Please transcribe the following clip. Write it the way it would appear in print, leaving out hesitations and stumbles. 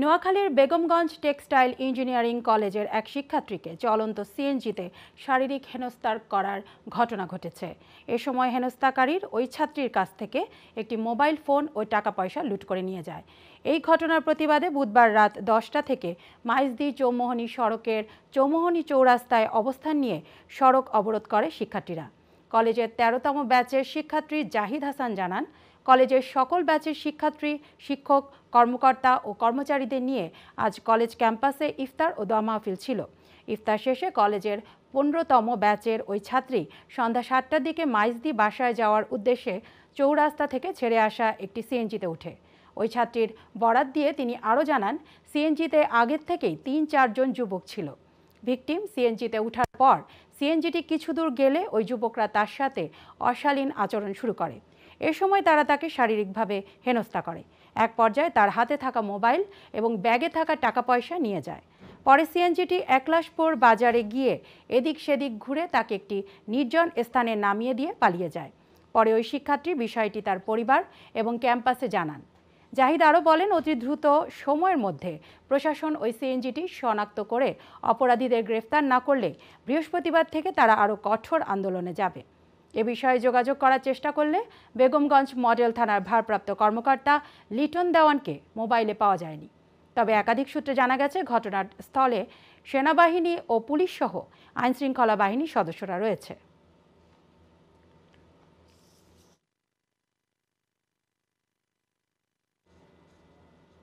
নোয়াখালীর Begumganj textile engineering কলেজের এক শিক্ষার্থীকে চলন্ত সিএনজিতে শারীরিক হেনস্থা করার ঘটনা ঘটেছে। এ সময় হেনস্থাকারীর ওই ছাত্রীর কাছ থেকে একটি মোবাইল ফোন ও টাকা পয়সা লুট করে নিয়ে যায়। এই ঘটনার প্রতিবাদে বুধবার রাত 10টা থেকে মাইজদী চৌমোহনী সড়কের চৌমোহনী চৌরাস্তায় অবস্থান নিয়ে সড়ক অবরোধ করে শিক্ষার্থীরা। কলেজের 13তম ব্যাচের শিক্ষার্থী জাহিদ হাসান জানান, কলেজের সকল ব্যাচের শিক্ষার্থী, শিক্ষক, কর্মকর্তা ও কর্মচারীদের নিয়ে আজ কলেজ ক্যাম্পাসে ইফতার ও দোয়া মাহফিল ছিল। ইফতার শেষে কলেজের 15তম ব্যাচের ওই ছাত্রী সন্ধ্যা 7টার দিকে মাইজদী বাসায় যাওয়ার উদ্দেশ্যে চৌরাস্তা থেকে ছেড়ে আসা একটি সিএনজিতে ওঠে। ওই ছাত্রীর বরাত দিয়ে তিনি আরও জানান, সিএনজিতে আগের থেকেই 3-4 জন যুবক ছিল। ভিকটিম সিএনজিতে ওঠার পর সিএনজিটি কিছু দূর গেলে ওই যুবকরা তার সাথে অশালীন আচরণ শুরু করে। এ সময় তারা তাকে শারীরিকভাবে হেনস্থা করে। এক পর্যায়ে তার হাতে থাকা মোবাইল এবং ব্যাগে থাকা টাকা পয়সা নিয়ে যায়। পরে সিএনজিটি একলাশপুর বাজারে গিয়ে এদিক সেদিক ঘুরে তাকে একটি নির্জন স্থানে নামিয়ে দিয়ে পালিয়ে যায়। পরে ওই শিক্ষার্থী বিষয়টি তার পরিবার এবং ক্যাম্পাসে জানান। জাহিদ আরও বলেন, অতি দ্রুত সময়ের মধ্যে প্রশাসন ওই সিএনজিটি শনাক্ত করে অপরাধীদের গ্রেফতার না করলে বৃহস্পতিবার থেকে তারা আরও কঠোর আন্দোলনে যাবে। এ বিষয়ে যোগাযোগ করার চেষ্টা করলে বেগমগঞ্জ মডেল থানার ভারপ্রাপ্ত কর্মকর্তা লিটন দেওয়ানকে মোবাইলে পাওয়া যায়নি। তবে একাধিক সূত্রে জানা গেছে, ঘটনার স্থলে সেনাবাহিনী ও পুলিশ সহ আইনশৃঙ্খলা বাহিনীর সদস্যরা রয়েছে।